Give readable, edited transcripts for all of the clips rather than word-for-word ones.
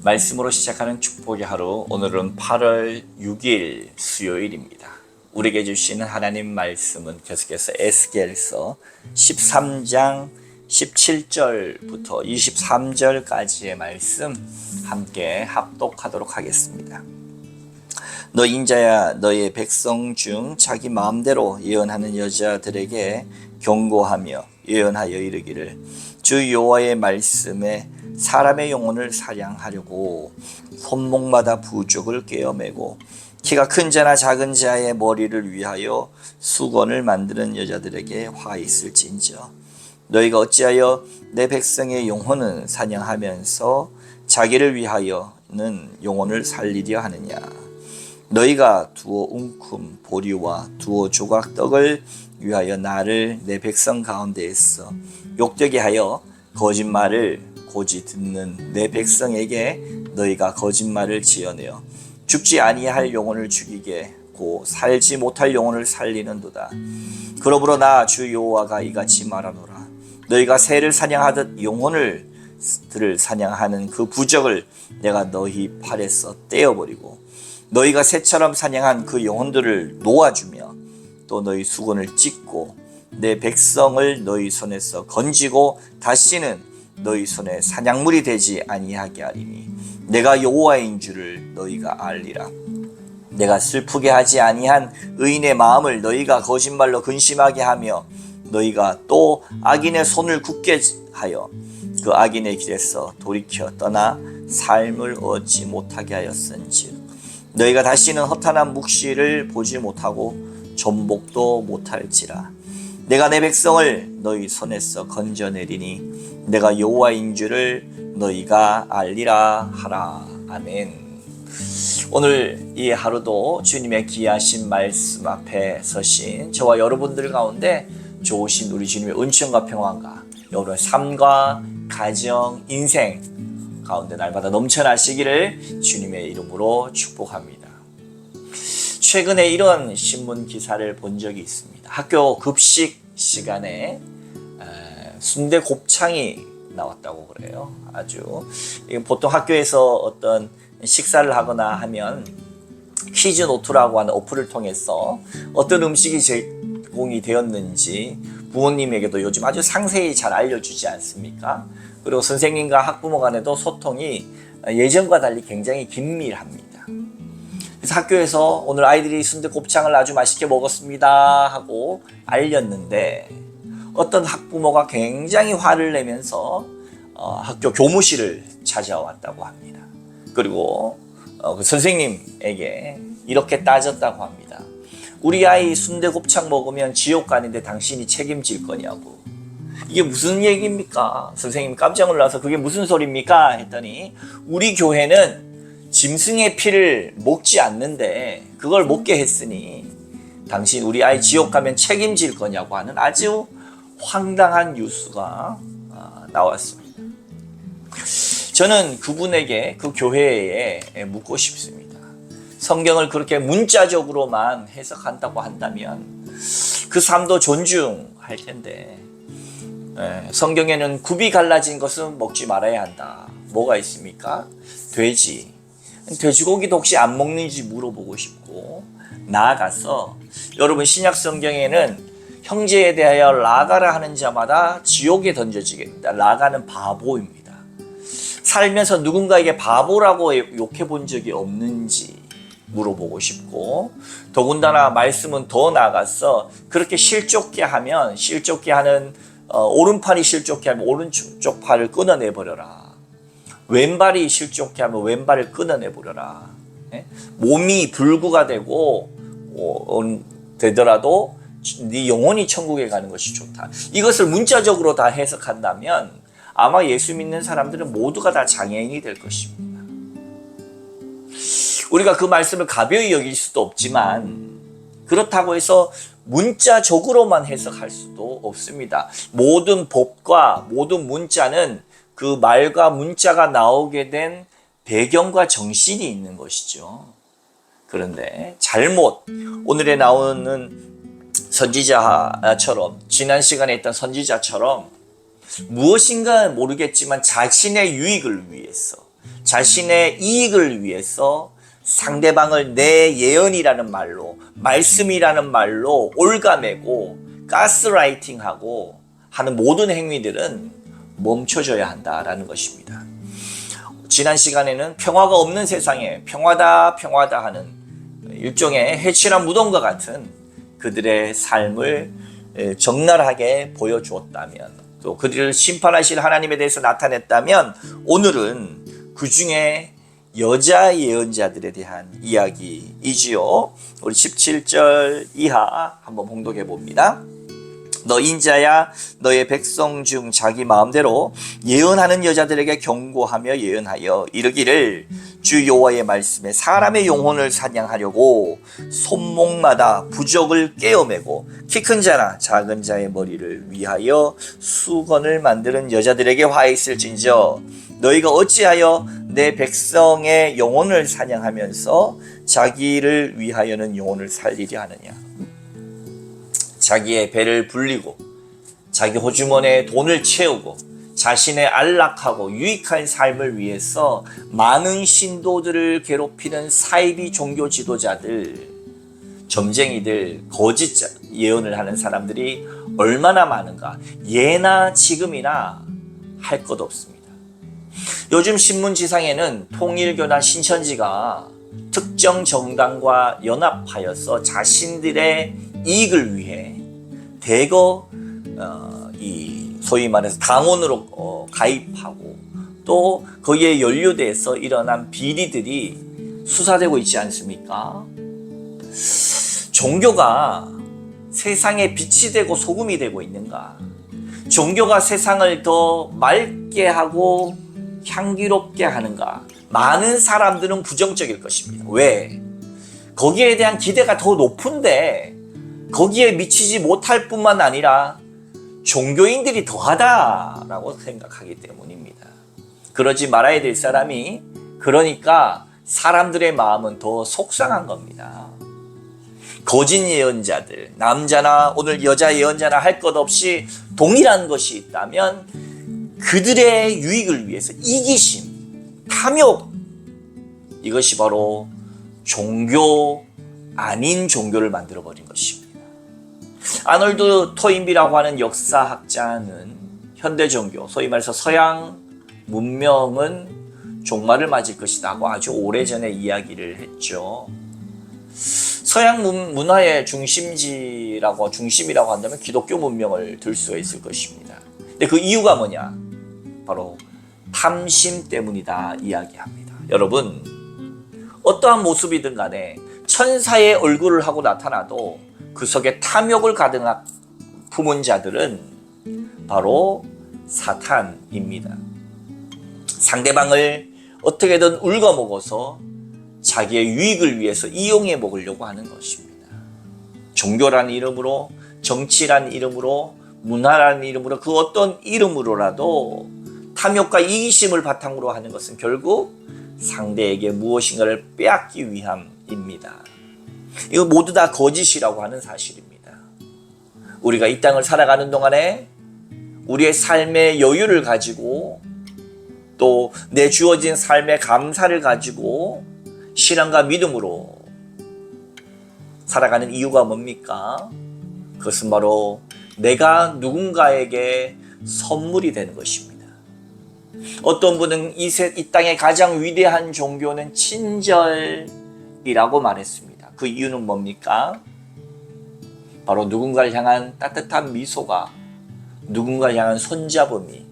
말씀으로 시작하는 축복의 하루, 오늘은 8월 6일 수요일입니다. 우리에게 주시는 하나님 말씀은 계속해서 에스겔서 13장 17절부터 23절까지의 말씀 함께 합독하도록 하겠습니다. 너 인자야, 너의 백성 중 자기 마음대로 예언하는 여자들에게 경고하며 예언하여 이르기를, 주 여호와의 말씀에 사람의 영혼을 사냥하려고 손목마다 부족을 꿰어매고 키가 큰 자나 작은 자의 머리를 위하여 수건을 만드는 여자들에게 화 있을진저. 너희가 어찌하여 내 백성의 영혼을 사냥하면서 자기를 위하여는 영혼을 살리려 하느냐. 너희가 두어 웅큼 보리와 두어 조각 떡을 위하여 나를 내 백성 가운데에서 욕되게 하여 거짓말을 고지 듣는 내 백성에게 너희가 거짓말을 지어내어 죽지 아니할 영혼을 죽이게 고 살지 못할 영혼을 살리는도다. 그러므로 나 주 여호와가 이같이 말하노라. 너희가 새를 사냥하듯 영혼들을 사냥하는 그 부적을 내가 너희 팔에서 떼어버리고 너희가 새처럼 사냥한 그 영혼들을 놓아주며 또 너희 수건을 찢고 내 백성을 너희 손에서 건지고 다시는 너희 손에 사냥물이 되지 아니하게 하리니 내가 여호와인 줄을 너희가 알리라. 내가 슬프게 하지 아니한 의인의 마음을 너희가 거짓말로 근심하게 하며 너희가 또 악인의 손을 굳게 하여 그 악인의 길에서 돌이켜 떠나 삶을 얻지 못하게 하였은즉 너희가 다시는 허탄한 묵시를 보지 못하고 전복도 못할지라. 내가 내 백성을 너희 손에서 건져내리니 내가 여호와인 줄을 너희가 알리라 하라. 아멘. 오늘 이 하루도 주님의 귀하신 말씀 앞에 서신 저와 여러분들 가운데 좋으신 우리 주님의 은총과 평안과 여러분의 삶과 가정, 인생 가운데 날마다 넘쳐나시기를 주님의 이름으로 축복합니다. 최근에 이런 신문 기사를 본 적이 있습니다. 학교 급식 시간에 순대 곱창이 나왔다고 그래요. 아주 보통 학교에서 어떤 식사를 하거나 하면 퀴즈 노트라고 하는 어플을 통해서 어떤 음식이 제공이 되었는지 부모님에게도 요즘 아주 상세히 잘 알려주지 않습니까? 그리고 선생님과 학부모 간에도 소통이 예전과 달리 굉장히 긴밀합니다. 그래서 학교에서 오늘 아이들이 순대 곱창을 아주 맛있게 먹었습니다 하고 알렸는데 어떤 학부모가 굉장히 화를 내면서 학교 교무실을 찾아왔다고 합니다. 그리고 그 선생님에게 이렇게 따졌다고 합니다. 우리 아이 순대 곱창 먹으면 지옥 가는데 당신이 책임질 거냐고. 이게 무슨 얘기입니까? 선생님이 깜짝 놀라서 그게 무슨 소리입니까? 했더니 우리 교회는 짐승의 피를 먹지 않는데 그걸 먹게 했으니 당신 우리 아이 지옥 가면 책임질 거냐고 하는 아주 황당한 뉴스가 나왔습니다. 저는 그분에게 그 교회에 묻고 싶습니다. 성경을 그렇게 문자적으로만 해석한다고 한다면 그 삶도 존중할 텐데 성경에는 굽이 갈라진 것은 먹지 말아야 한다. 뭐가 있습니까? 돼지. 돼지고기도 혹시 안 먹는지 물어보고 싶고, 나아가서 여러분 신약 성경에는 형제에 대하여 라가라 하는 자마다 지옥에 던져지게 됩니다. 라가는 바보입니다. 살면서 누군가에게 바보라고 욕해 본 적이 없는지 물어보고 싶고, 더군다나 말씀은 더 나아가서 그렇게 실족게 하면 실족게 하는 오른팔이 실족게 하면 오른쪽 팔을 끊어내버려라. 왼발이 실족게 하면 왼발을 끊어내버려라. 몸이 불구가 되더라도 네 영혼이 천국에 가는 것이 좋다. 이것을 문자적으로 다 해석한다면 아마 예수 믿는 사람들은 모두가 다 장애인이 될 것입니다. 우리가 그 말씀을 가벼이 여길 수도 없지만 그렇다고 해서 문자적으로만 해석할 수도 없습니다. 모든 법과 모든 문자는 그 말과 문자가 나오게 된 배경과 정신이 있는 것이죠. 그런데 잘못 오늘에 나오는 선지자처럼, 지난 시간에 있던 선지자처럼 무엇인가 모르겠지만 자신의 유익을 위해서 자신의 이익을 위해서 상대방을 내 예언이라는 말로, 말씀이라는 말로 올가매고 가스라이팅하고 하는 모든 행위들은 멈춰져야 한다라는 것입니다. 지난 시간에는 평화가 없는 세상에 평화다 평화다 하는 일종의 해칠한 무덤과 같은 그들의 삶을 적나라하게 보여주었다면, 또 그들을 심판하실 하나님에 대해서 나타냈다면, 오늘은 그 중에 여자 예언자들에 대한 이야기이지요. 우리 17절 이하 한번 봉독해 봅니다. 너 인자야, 너의 백성 중 자기 마음대로 예언하는 여자들에게 경고하며 예언하여 이르기를, 주 여호와의 말씀에 사람의 영혼을 사냥하려고 손목마다 부적을 깨어매고 키 큰 자나 작은 자의 머리를 위하여 수건을 만드는 여자들에게 화했을진저, 너희가 어찌하여 내 백성의 영혼을 사냥하면서 자기를 위하여는 영혼을 살리려 하느냐. 자기의 배를 불리고 자기 호주머니에 돈을 채우고 자신의 안락하고 유익한 삶을 위해서 많은 신도들을 괴롭히는 사이비 종교 지도자들, 점쟁이들, 거짓 예언을 하는 사람들이 얼마나 많은가. 예나 지금이나 할 것 없습니다. 요즘 신문지상에는 통일교나 신천지가 특정 정당과 연합하여서 자신들의 이익을 위해 대거 소위 말해서 당원으로 가입하고 또 거기에 연루돼서 일어난 비리들이 수사되고 있지 않습니까? 종교가 세상에 빛이 되고 소금이 되고 있는가? 종교가 세상을 더 맑게 하고 향기롭게 하는가? 많은 사람들은 부정적일 것입니다. 왜? 거기에 대한 기대가 더 높은데 거기에 미치지 못할 뿐만 아니라 종교인들이 더하다라고 생각하기 때문입니다. 그러지 말아야 될 사람이, 그러니까 사람들의 마음은 더 속상한 겁니다. 거짓 예언자들, 남자나 오늘 여자 예언자나 할 것 없이 동일한 것이 있다면 그들의 유익을 위해서 이기심, 탐욕, 이것이 바로 종교 아닌 종교를 만들어버린 것입니다. 아놀드 토인비라고 하는 역사학자는 현대 종교, 소위 말해서 서양 문명은 종말을 맞을 것이다 하고 아주 오래전에 이야기를 했죠. 서양 문화의 중심이라고 한다면 기독교 문명을 들 수가 있을 것입니다. 근데 그 이유가 뭐냐? 바로 탐심 때문이다 이야기합니다. 여러분, 어떠한 모습이든 간에 천사의 얼굴을 하고 나타나도 그 속에 탐욕을 가득 품은 자들은 바로 사탄입니다. 상대방을 어떻게든 울거먹어서 자기의 유익을 위해서 이용해 먹으려고 하는 것입니다. 종교라는 이름으로, 정치라는 이름으로, 문화라는 이름으로, 그 어떤 이름으로라도 탐욕과 이기심을 바탕으로 하는 것은 결국 상대에게 무엇인가를 빼앗기 위함입니다. 이거 모두 다 거짓이라고 하는 사실입니다. 우리가 이 땅을 살아가는 동안에 우리의 삶의 여유를 가지고 또 내 주어진 삶의 감사를 가지고 신앙과 믿음으로 살아가는 이유가 뭡니까? 그것은 바로 내가 누군가에게 선물이 되는 것입니다. 어떤 분은 이 땅의 가장 위대한 종교는 친절이라고 말했습니다. 그 이유는 뭡니까? 바로 누군가를 향한 따뜻한 미소가, 누군가를 향한 손잡음이,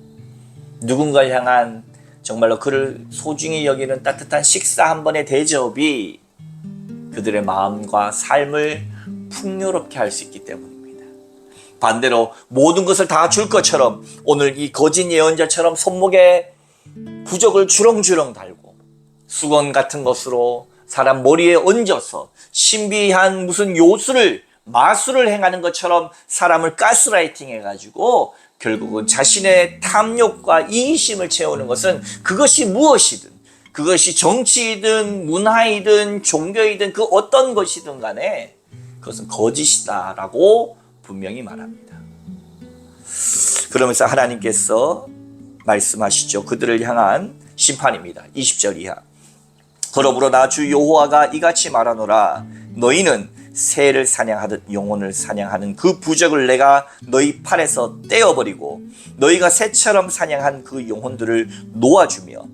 누군가를 향한 정말로 그를 소중히 여기는 따뜻한 식사 한 번의 대접이 그들의 마음과 삶을 풍요롭게 할 수 있기 때문입니다. 반대로 모든 것을 다 줄 것처럼 오늘 이 거짓 예언자처럼 손목에 부적을 주렁주렁 달고 수건 같은 것으로 사람 머리에 얹어서 신비한 무슨 마술을 행하는 것처럼 사람을 가스라이팅 해가지고 결국은 자신의 탐욕과 이기심을 채우는 것은, 그것이 무엇이든, 그것이 정치이든 문화이든 종교이든 그 어떤 것이든 간에 그것은 거짓이다라고 분명히 말합니다. 그러면서 하나님께서 말씀하시죠. 그들을 향한 심판입니다. 20절 이하. 그러므로 주 여호와가 이같이 말하노라. 너희는 새를 사냥하듯 영혼을 사냥하는 그 부적을 내가 너희 팔에서 떼어버리고 너희가 새처럼 사냥한 그 영혼들을 놓아주며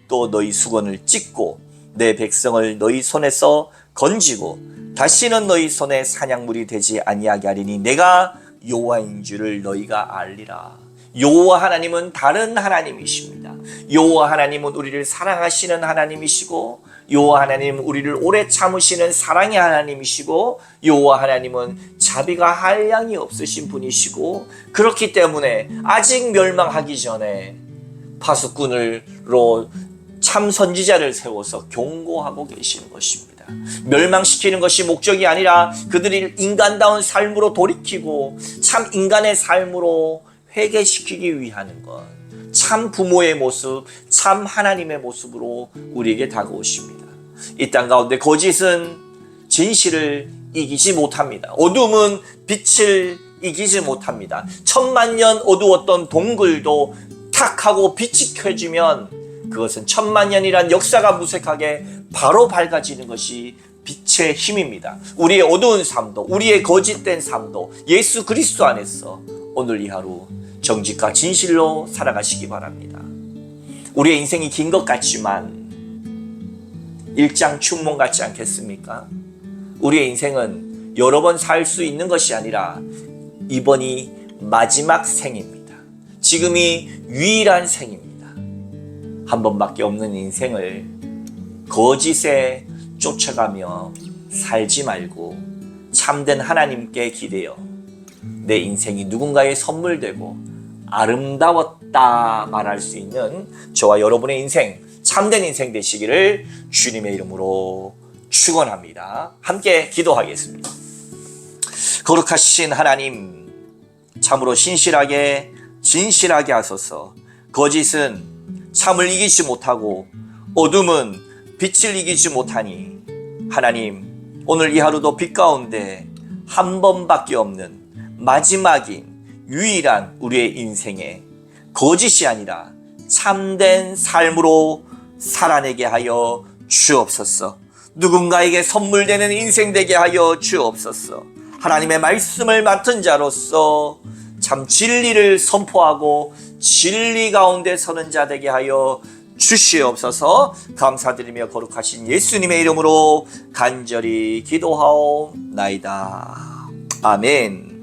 또 너희 수건을 찢고 내 백성을 너희 손에서 건지고 다시는 너희 손에 사냥물이 되지 아니하게 하리니 내가 여호와인 줄을 너희가 알리라. 여호와 하나님은 다른 하나님이십니다. 여호와 하나님은 우리를 사랑하시는 하나님이시고 여호와 하나님은 우리를 오래 참으시는 사랑의 하나님이시고 여호와 하나님은 자비가 한량이 없으신 분이시고 그렇기 때문에 아직 멸망하기 전에 파수꾼으로 참 선지자를 세워서 경고하고 계시는 것입니다. 멸망시키는 것이 목적이 아니라 그들이 인간다운 삶으로 돌이키고 참 인간의 삶으로 회개시키기 위한 것, 참 부모의 모습, 참 하나님의 모습으로 우리에게 다가오십니다. 이 땅 가운데 거짓은 진실을 이기지 못합니다. 어둠은 빛을 이기지 못합니다. 천만년 어두웠던 동굴도 탁 하고 빛이 켜지면 그것은 천만년이란 역사가 무색하게 바로 밝아지는 것이 빛의 힘입니다. 우리의 어두운 삶도 우리의 거짓된 삶도 예수 그리스도 안에서 오늘 이 하루 정직과 진실로 살아가시기 바랍니다. 우리의 인생이 긴 것 같지만 일장춘몽 같지 않겠습니까? 우리의 인생은 여러 번 살 수 있는 것이 아니라 이번이 마지막 생입니다. 지금이 유일한 생입니다. 한 번밖에 없는 인생을 거짓에 쫓아가며 살지 말고 참된 하나님께 기대어 내 인생이 누군가의 선물되고 아름다웠다 말할 수 있는 저와 여러분의 인생, 참된 인생 되시기를 주님의 이름으로 축원합니다. 함께 기도하겠습니다. 거룩하신 하나님, 참으로 신실하게 진실하게 하소서. 거짓은 참을 이기지 못하고 어둠은 빛을 이기지 못하니 하나님, 오늘 이 하루도 빛 가운데 한 번밖에 없는 마지막인 유일한 우리의 인생에 거짓이 아니라 참된 삶으로 살아내게 하여 주옵소서. 누군가에게 선물되는 인생 되게 하여 주옵소서. 하나님의 말씀을 맡은 자로서 참 진리를 선포하고 진리 가운데 서는 자 되게 하여 주시옵소서. 감사드리며 거룩하신 예수님의 이름으로 간절히 기도하옵나이다. 아멘.